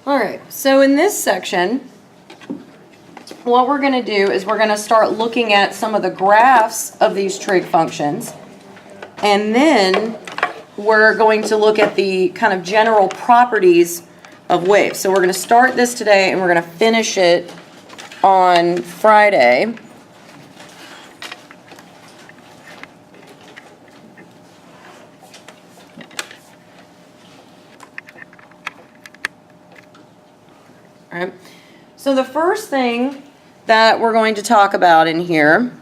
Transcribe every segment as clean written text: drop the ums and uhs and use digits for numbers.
All right, so in this section, what we're going to do is we're going to start looking at some of the graphs of these trig functions, and then we're going to look at the kind of general properties of waves. So we're going to start this today, and we're going to finish it on Friday. All right. So the first thing that we're going to talk about in here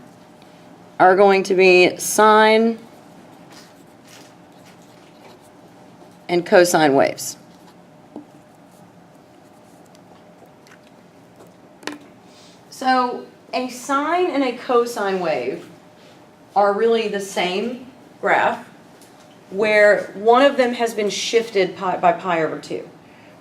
are going to be sine and cosine waves. So a sine and a cosine wave are really the same graph, where one of them has been shifted by pi over 2.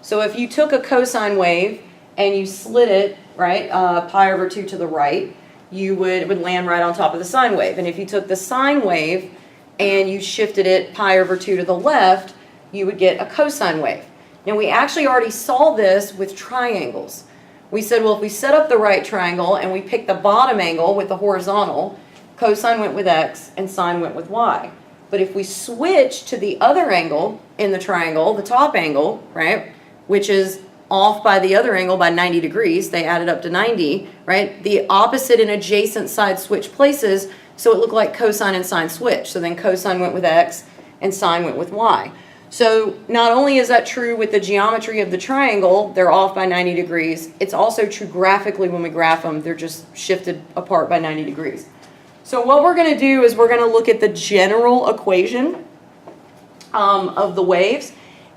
So if you took a cosine wave and you slid it, right, pi over 2 to the right, it would land right on top of the sine wave. And if you took the sine wave and you shifted it pi over 2 to the left, you would get a cosine wave. Now we actually already saw this with triangles. We said, well, if we set up the right triangle and we pick the bottom angle with the horizontal, cosine went with x and sine went with y. But if we switch to the other angle in the triangle, the top angle, right, which is off by the other angle by 90 degrees, they added up to 90, right? The opposite and adjacent sides switch places, so it looked like cosine and sine switch. So then cosine went with x and sine went with y. So not only is that true with the geometry of the triangle, they're off by 90 degrees, it's also true graphically when we graph them, they're just shifted apart by 90 degrees. So what we're going to do is we're going to look at the general equation of the waves.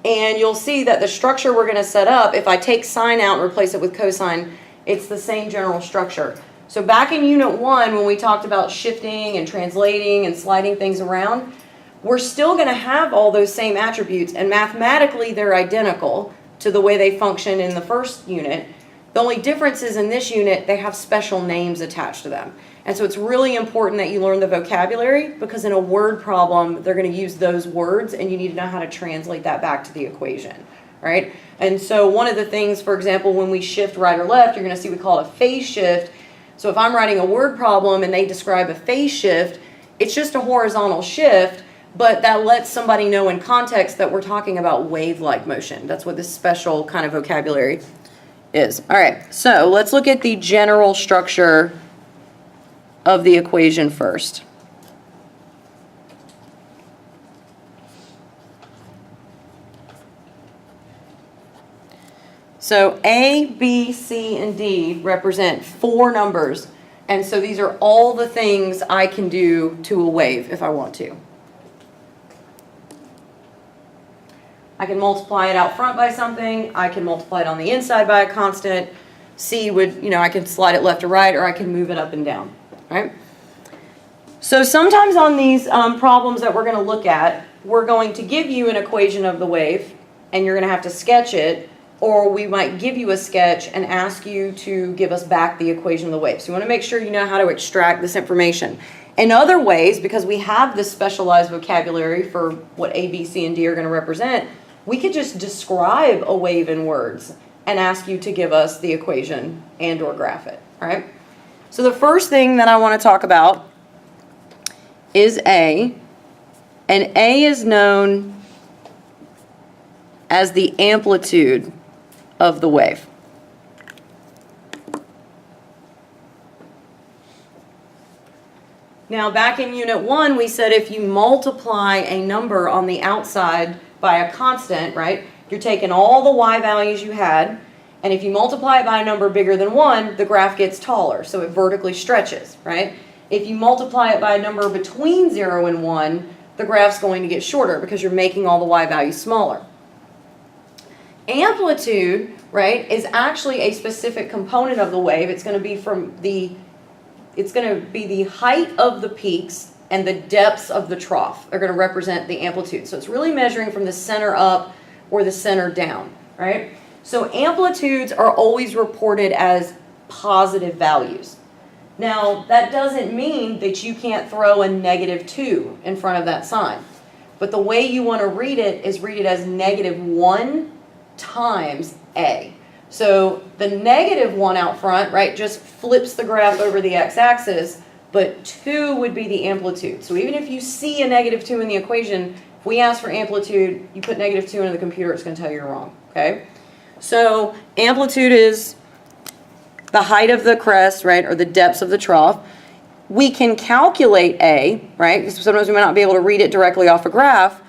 And you'll see that the structure we're going to set up, if I take sine out and replace it with cosine, it's the same general structure. So back in Unit 1, when we talked about shifting and translating and sliding things around, we're still going to have all those same attributes, and mathematically they're identical to the way they function in the first unit. The only difference is in this unit, they have special names attached to them. And so it's really important that you learn the vocabulary, because in a word problem, they're going to use those words, and you need to know how to translate that back to the equation, right? And so one of the things, for example, when we shift right or left, you're going to see we call it a phase shift. So if I'm writing a word problem and they describe a phase shift, it's just a horizontal shift, but that lets somebody know in context that we're talking about wave-like motion. That's what this special kind of vocabulary is. All right, so let's look at the general structure of the equation first. So A, B, C, and D represent 4 numbers, and so these are all the things I can do to a wave if I want to. I can multiply it out front by something, I can multiply it on the inside by a constant. C would, I can slide it left or right, or I can move it up and down. Right? So sometimes on these problems that we're going to look at, we're going to give you an equation of the wave, and you're going to have to sketch it, or we might give you a sketch and ask you to give us back the equation of the wave. So you want to make sure you know how to extract this information. In other ways, because we have this specialized vocabulary for what A, B, C, and D are going to represent, we could just describe a wave in words and ask you to give us the equation and or graph it. All right? So the first thing that I want to talk about is A, and A is known as the amplitude of the wave. Now back in Unit 1, we said if you multiply a number on the outside by a constant, right, you're taking all the y values you had, and if you multiply it by a number bigger than 1, the graph gets taller, so it vertically stretches, right? If you multiply it by a number between 0 and 1, the graph's going to get shorter because you're making all the y values smaller. Amplitude, right, is actually a specific component of the wave. It's going to be the height of the peaks and the depths of the trough are going to represent the amplitude. So it's really measuring from the center up or the center down, right? So amplitudes are always reported as positive values. Now, that doesn't mean that you can't throw a -2 in front of that sign. But the way you want to read it is read it as -1 times A. So the negative 1 out front, right, just flips the graph over the x-axis, but 2 would be the amplitude. So even if you see a negative 2 in the equation, if we ask for amplitude, you put negative 2 into the computer, it's going to tell you you're wrong, okay? So amplitude is the height of the crest, right, or the depths of the trough. We can calculate A, right, because sometimes we might not be able to read it directly off a graph.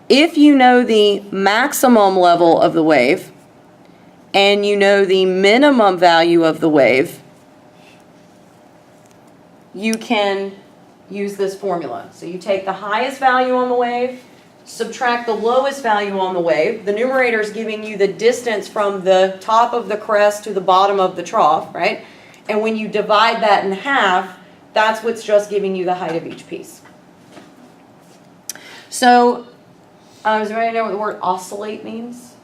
If you know the maximum level of the wave and you know the minimum value of the wave, you can use this formula. So you take the highest value on the wave, subtract the lowest value on the wave. The numerator is giving you the distance from the top of the crest to the bottom of the trough, right? And when you divide that in half, that's what's just giving you the height of each piece. So, does anybody know what the word oscillate means?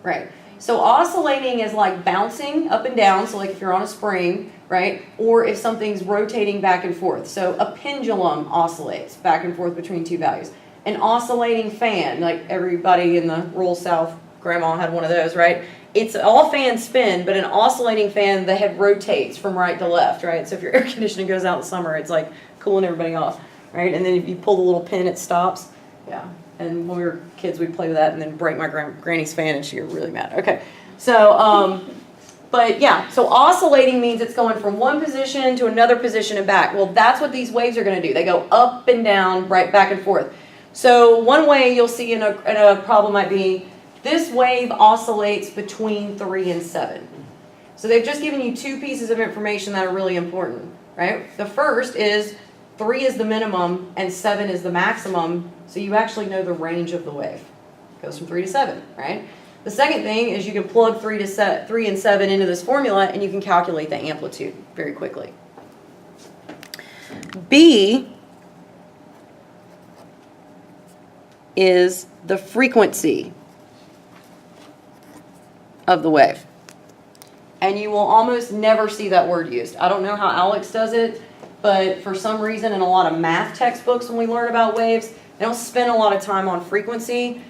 Right. So oscillating is like bouncing up and down, so like if you're on a spring, right? Or if something's rotating back and forth. So a pendulum oscillates back and forth between two values. An oscillating fan, like everybody in the rural South, grandma had one of those, right? It's all fans spin, but an oscillating fan, the head rotates from right to left, right? So if your air conditioning goes out in summer, it's like cooling everybody off, right? And then if you pull the little pin, it stops. Yeah. And when we were kids, we'd play with that and then break my granny's fan and she'd get really mad. Okay. So, but yeah, so oscillating means it's going from one position to another position and back. Well, that's what these waves are going to do. They go up and down, right, back and forth. So one way you'll see in a problem might be this wave oscillates between 3 and 7. So they've just given you two pieces of information that are really important, right? The first is 3 is the minimum and 7 is the maximum, so you actually know the range of the wave. It goes from 3 to 7, right? The second thing is you can plug 3 and 7 into this formula and you can calculate the amplitude very quickly. B is the frequency of the wave. And you will almost never see that word used. I don't know how Alex does it, but for some reason in a lot of math textbooks when we learn about waves, they don't spend a lot of time on frequency.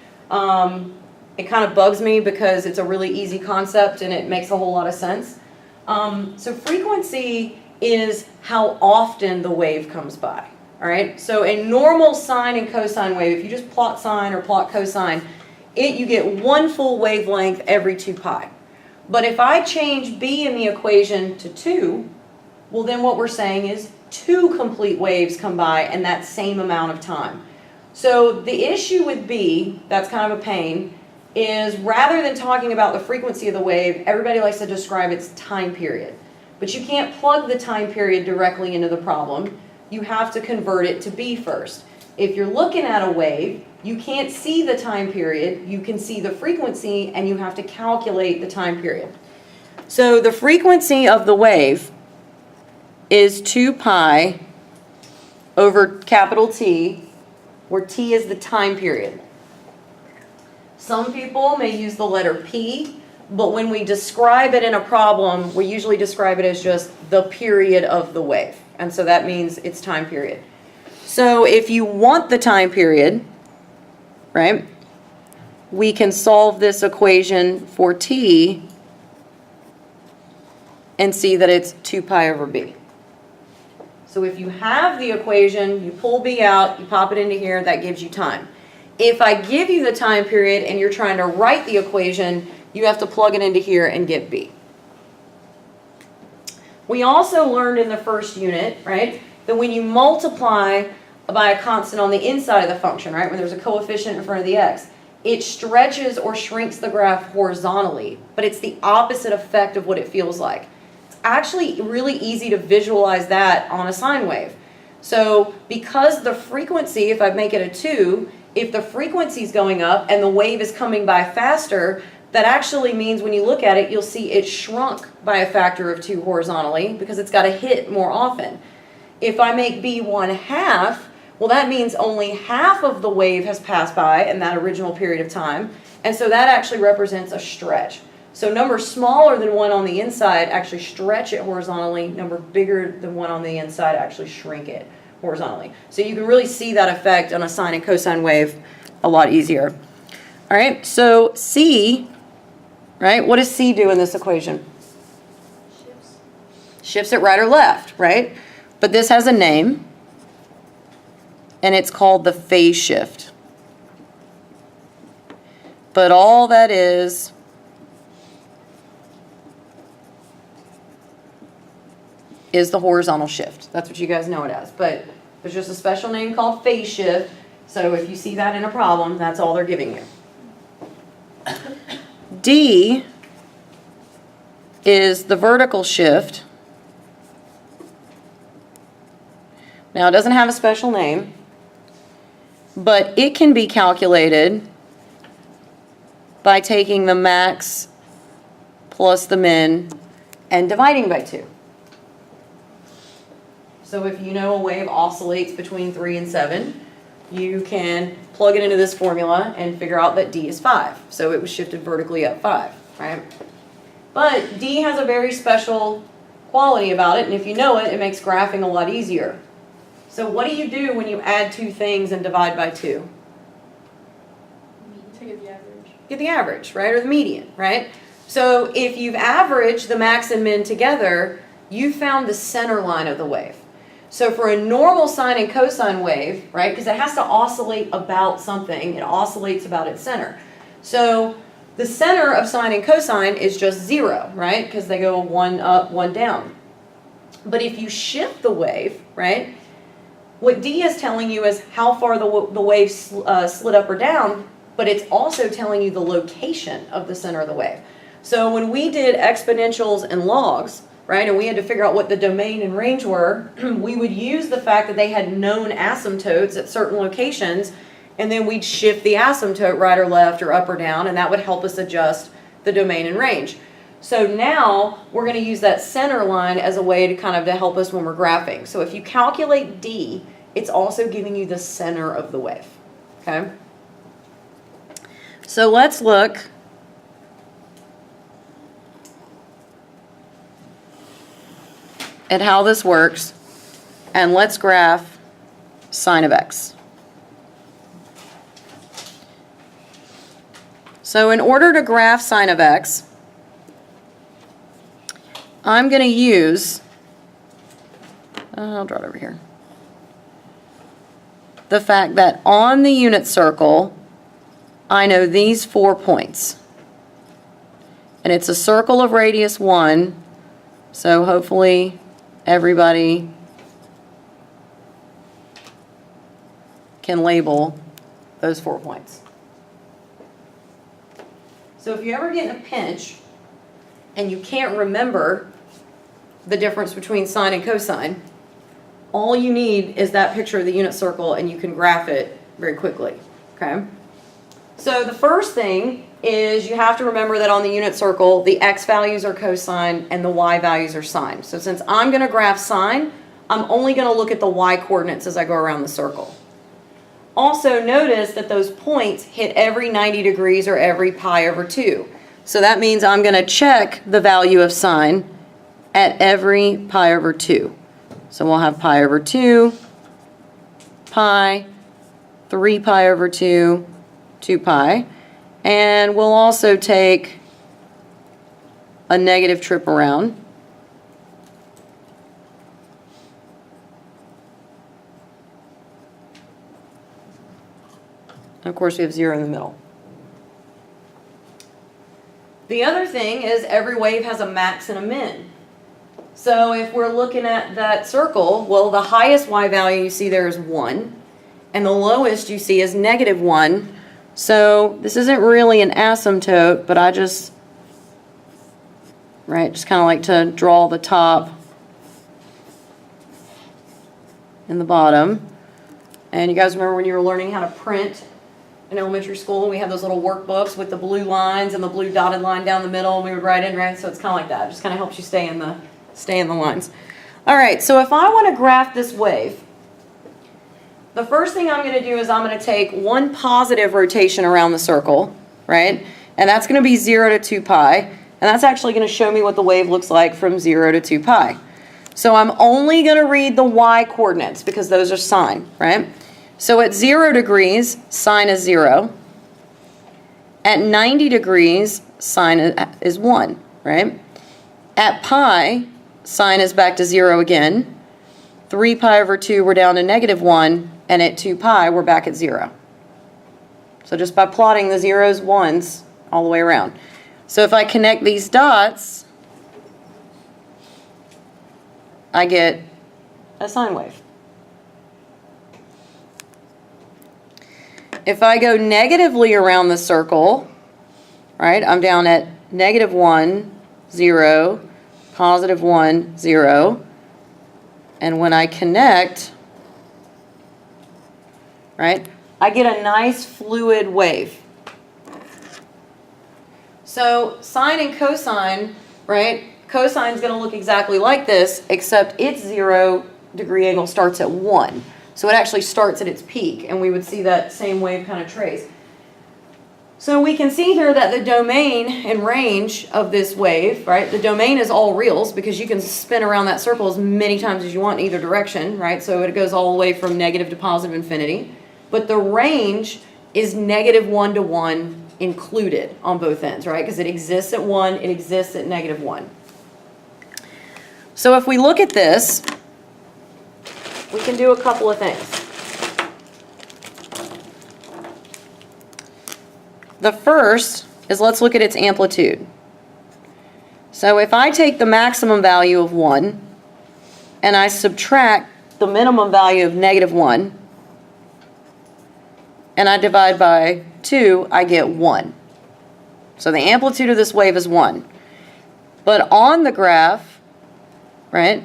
It kind of bugs me because it's a really easy concept and it makes a whole lot of sense. So frequency is how often the wave comes by. All right. So a normal sine and cosine wave, if you just plot sine or plot cosine, you get one full wavelength every 2 pi. But if I change b in the equation to 2, well then what we're saying is 2 complete waves come by in that same amount of time. So the issue with b, that's kind of a pain, is rather than talking about the frequency of the wave, everybody likes to describe its time period. But you can't plug the time period directly into the problem. You have to convert it to b first. If you're looking at a wave, you can't see the time period, you can see the frequency, and you have to calculate the time period. So the frequency of the wave is 2 pi over capital T, where T is the time period. Some people may use the letter P, but when we describe it in a problem, we usually describe it as just the period of the wave. And so that means its time period. So if you want the time period, right, we can solve this equation for T and see that it's 2 pi over B. So if you have the equation, you pull B out, you pop it into here, that gives you time. If I give you the time period and you're trying to write the equation, you have to plug it into here and get B. We also learned in the first unit, right, that when you multiply by a constant on the inside of the function, right, when there's a coefficient in front of the x, it stretches or shrinks the graph horizontally, but it's the opposite effect of what it feels like. It's actually really easy to visualize that on a sine wave. So because the frequency, if I make it a 2, if the frequency is going up and the wave is coming by faster, that actually means when you look at it, you'll see it shrunk by a factor of 2 horizontally because it's got to hit more often. If I make b 1/2, well, that means only half of the wave has passed by in that original period of time. And so that actually represents a stretch. So numbers smaller than 1 on the inside actually stretch it horizontally. Number bigger than 1 on the inside actually shrink it horizontally. So you can really see that effect on a sine and cosine wave a lot easier. All right, so C, right, what does C do in this equation? Shifts it right or left, right? But this has a name, and it's called the phase shift. But all that is the horizontal shift. That's what you guys know it as. But there's just a special name called phase shift. So if you see that in a problem, that's all they're giving you. D is the vertical shift. Now, it doesn't have a special name, but it can be calculated by taking the max plus the min and dividing by 2. So if you know a wave oscillates between 3 and 7, you can plug it into this formula and figure out that D is 5. So it was shifted vertically up 5, right? But D has a very special quality about it, and if you know it, it makes graphing a lot easier. So what do you do when you add two things and divide by 2? To get the average. Get the average, right? Or the median, right? So if you've averaged the max and min together, you found the center line of the wave. So for a normal sine and cosine wave, right, because it has to oscillate about something, it oscillates about its center. So the center of sine and cosine is just 0, right, because they go 1 up, 1 down. But if you shift the wave, right, what D is telling you is how far the wave slid up or down, but it's also telling you the location of the center of the wave. So when we did exponentials and logs, right, and we had to figure out what the domain and range were, we would use the fact that they had known asymptotes at certain locations, and then we'd shift the asymptote right or left or up or down, and that would help us adjust the domain and range. So now we're going to use that center line as a way to kind of to help us when we're graphing. So if you calculate D, it's also giving you the center of the wave, okay? So let's look at how this works, and let's graph sine of x. So in order to graph sine of x, I'm going to use, I'll draw it over here, the fact that on the unit circle, I know these 4 points. And it's a circle of radius 1, so hopefully everybody can label those 4 points. So if you ever get in a pinch and you can't remember the difference between sine and cosine, all you need is that picture of the unit circle and you can graph it very quickly, okay? So the first thing is you have to remember that on the unit circle, the x values are cosine and the y values are sine. So since I'm going to graph sine, I'm only going to look at the y coordinates as I go around the circle. Also notice that those points hit every 90 degrees or every pi over 2. So that means I'm going to check the value of sine at every pi over 2. So we'll have pi over 2, pi, 3 pi over 2, 2 pi. And we'll also take a negative trip around. And of course, we have 0 in the middle. The other thing is every wave has a max and a min. So if we're looking at that circle, well, the highest y value you see there is 1, and the lowest you see is -1. So this isn't really an asymptote, but I just kind of like to draw the top and the bottom. And you guys remember when you were learning how to print in elementary school, we had those little workbooks with the blue lines and the blue dotted line down the middle, and we would write in, right? So it's kind of like that. It just kind of helps you stay in the lines. All right, so if I want to graph this wave, the first thing I'm going to do is I'm going to take one positive rotation around the circle, right? And that's going to be 0 to 2 pi. And that's actually going to show me what the wave looks like from 0 to 2 pi. So I'm only going to read the y coordinates because those are sine, right? So at 0 degrees, sine is 0. At 90 degrees, sine is 1, right? At pi, sine is back to 0 again. 3 pi over 2, we're down to -1, and at 2 pi, we're back at 0. So just by plotting the zeros, ones, all the way around. So if I connect these dots, I get a sine wave. If I go negatively around the circle, right, I'm down at -1, 0, +1, 0. And when I connect, right, I get a nice fluid wave. So sine and cosine, right, cosine is going to look exactly like this, except its 0-degree angle starts at 1. So it actually starts at its peak, and we would see that same wave kind of trace. So we can see here that the domain and range of this wave, right, the domain is all reals because you can spin around that circle as many times as you want in either direction, right? So it goes all the way from negative to positive infinity. But the range is -1 to 1 included on both ends, right? Because it exists at 1, it exists at -1. So if we look at this, we can do a couple of things. The first is let's look at its amplitude. So if I take the maximum value of 1 and I subtract the minimum value of -1 and I divide by 2, I get 1. So the amplitude of this wave is 1. But on the graph, right,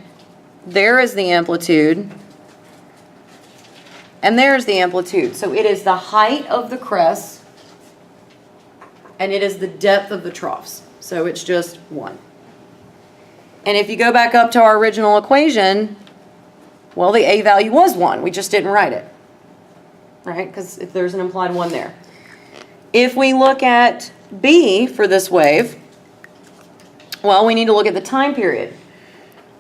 there is the amplitude and there's the amplitude. So it is the height of the crest and it is the depth of the troughs. So it's just 1. And if you go back up to our original equation, well, the A value was 1. We just didn't write it, right? Because if there's an implied 1 there. If we look at B for this wave, well, we need to look at the time period.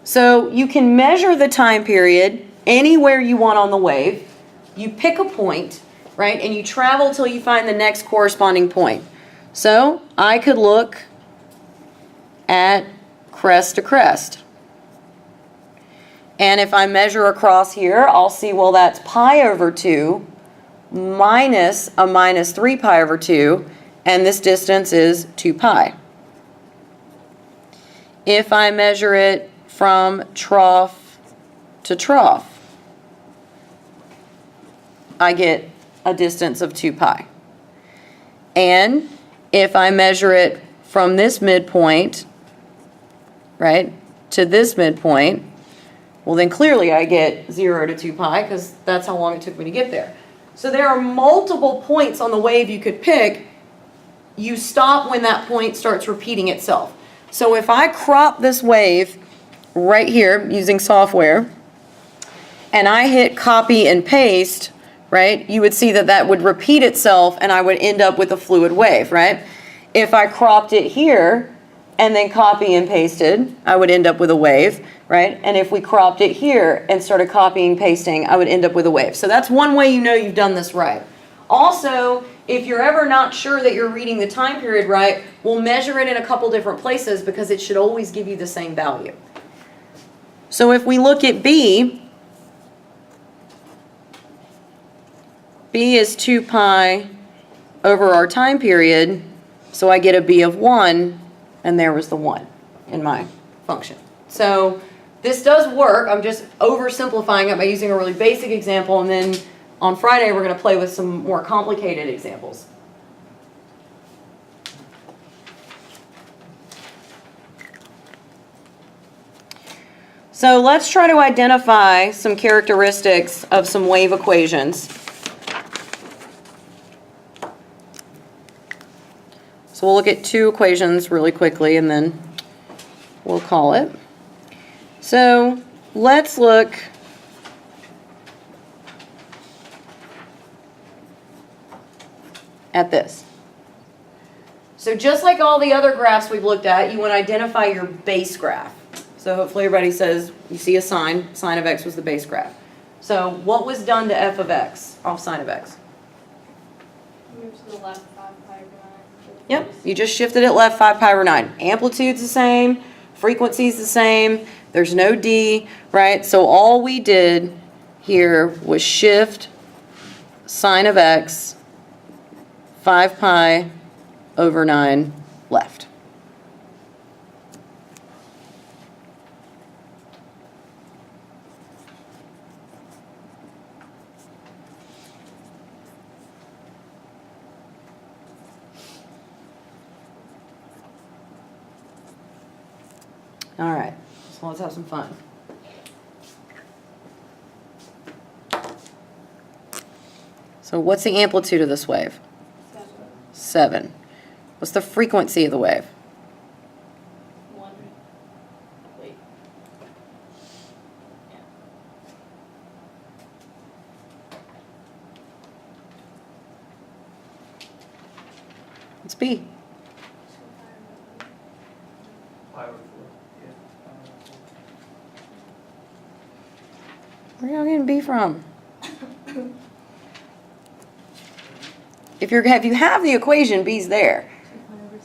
So you can measure the time period anywhere you want on the wave. You pick a point, right, and you travel till you find the next corresponding point. So I could look at crest to crest. And if I measure across here, I'll see, well, that's pi over 2 minus a minus 3 pi over 2, and this distance is 2 pi. If I measure it from trough to trough, I get a distance of 2 pi. And if I measure it from this midpoint, right, to this midpoint, well, then clearly I get 0 to 2 pi because that's how long it took me to get there. So there are multiple points on the wave you could pick. You stop when that point starts repeating itself. So if I crop this wave right here using software and I hit copy and paste, right, you would see that that would repeat itself and I would end up with a fluid wave, right? If I cropped it here and then copy and pasted, I would end up with a wave, right? And if we cropped it here and started copying, pasting, I would end up with a wave. So that's one way you know you've done this right. Also, if you're ever not sure that you're reading the time period right, we'll measure it in a couple different places because it should always give you the same value. So if we look at B, B is 2 pi over our time period, so I get a B of 1, and there was the 1 in my function. So this does work. I'm just oversimplifying it by using a really basic example, and then on Friday we're going to play with some more complicated examples. So let's try to identify some characteristics of some wave equations. So we'll look at 2 equations really quickly and then we'll call it. So let's look at this. So just like all the other graphs we've looked at, you want to identify your base graph. So hopefully everybody says you see a sine. Sine of x was the base graph. So what was done to f of x off sine of x? Move to the left 5 pi over 9. Yep, you just shifted it left 5 pi over 9. Amplitude's the same, frequency's the same, there's no D, right? So all we did here was shift sine of x 5 pi over 9 left. All right, so let's have some fun. So what's the amplitude of this wave? 7. What's the frequency of the wave? 1. Wait. Yeah. It's B. Pi over 4. Yeah. Where y'all getting B from? If you have the equation, B's there. 2 pi over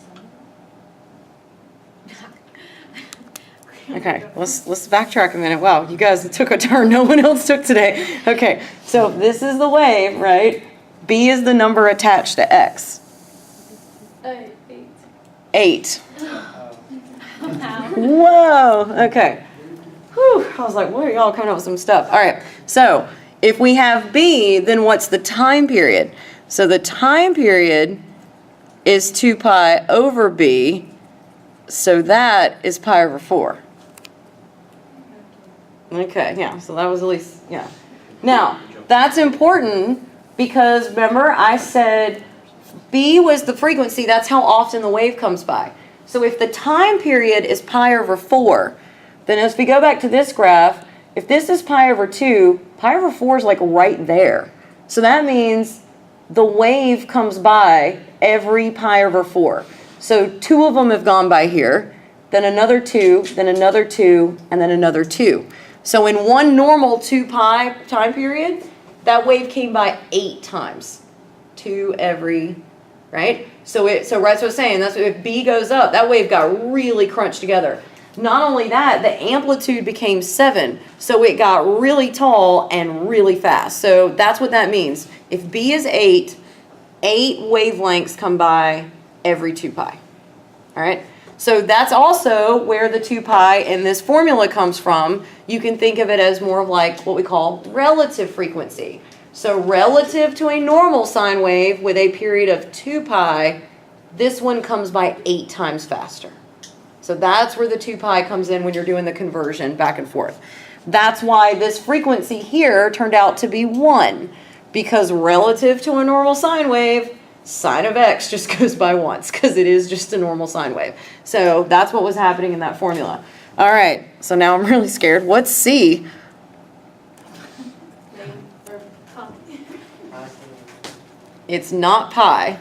7. Okay, let's backtrack a minute. Wow, you guys took a turn no one else took today. Okay, so this is the wave, right? B is the number attached to x. 8. 8. How? Whoa, okay. Whew, I was like, what are y'all coming up with some stuff? All right, so if we have B, then what's the time period? So the time period is 2 pi over B, so that is pi over 4. Okay, yeah, so that was at least, yeah. Now, that's important because remember I said B was the frequency, that's how often the wave comes by. So if the time period is pi over 4, then as we go back to this graph, if this is pi over 2, pi over 4 is like right there. So that means the wave comes by every pi over 4. So 2 of them have gone by here, then another 2, then another 2, and then another 2. So in one normal 2 pi time period, that wave came by 8 times. 2 every, right? So that's what I was saying. That's if B goes up, that wave got really crunched together. Not only that, the amplitude became 7, so it got really tall and really fast. So that's what that means. If B is 8, 8 wavelengths come by every 2 pi. All right? So that's also where the 2 pi in this formula comes from. You can think of it as more of like what we call relative frequency. So relative to a normal sine wave with a period of 2 pi, this one comes by 8 times faster. So that's where the 2 pi comes in when you're doing the conversion back and forth. That's why this frequency here turned out to be 1, because relative to a normal sine wave, sine of x just goes by once, because it is just a normal sine wave. So that's what was happening in that formula. All right, so now I'm really scared. What's C? Or pi. It's not pi.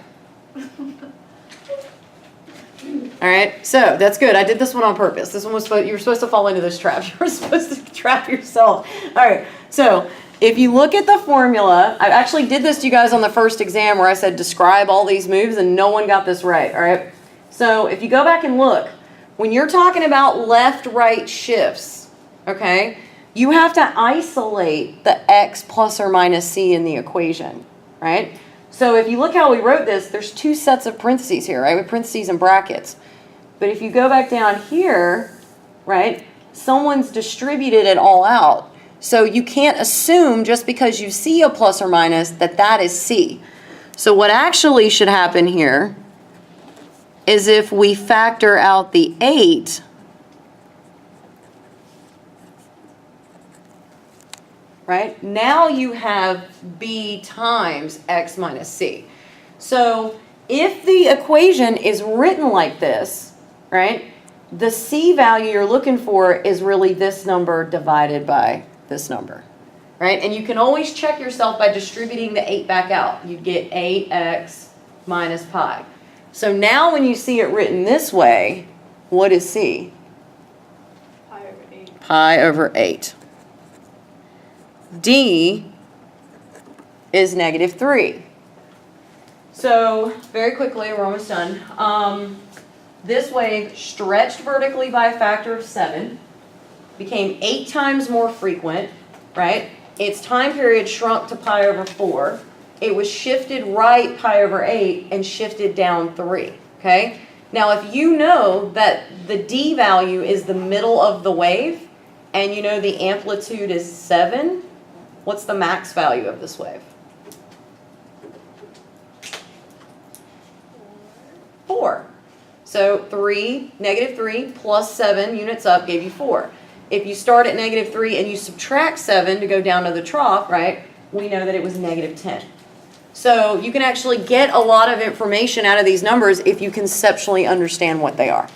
All right, so that's good. I did this one on purpose. This one was you were supposed to fall into this trap. You were supposed to trap yourself. All right, so if you look at the formula, I actually did this to you guys on the first exam where I said describe all these moves and no one got this right, all right? So if you go back and look, when you're talking about left-right shifts, okay, you have to isolate the x plus or minus c in the equation, right? So if you look how we wrote this, there's 2 sets of parentheses here, right, with parentheses and brackets. But if you go back down here, right, someone's distributed it all out. So you can't assume just because you see a plus or minus that that is C. So what actually should happen here is if we factor out the 8, right, now you have B times X minus C. So if the equation is written like this, right, the C value you're looking for is really this number divided by this number, right? And you can always check yourself by distributing the 8 back out. You get 8x minus pi. So now when you see it written this way, what is C? Pi over 8. Pi over 8. D is -3. So, very quickly, we're almost done. This wave stretched vertically by a factor of 7, became 8 times more frequent, right? Its time period shrunk to pi over 4. It was shifted right pi over 8 and shifted down 3, okay? Now, if you know that the D value is the middle of the wave, and you know the amplitude is 7, what's the max value of this wave? 4. So -3 plus 7 units up gave you 4. If you start at -3 and you subtract 7 to go down to the trough, right, we know that it was -10. So you can actually get a lot of information out of these numbers if you conceptually understand what they are.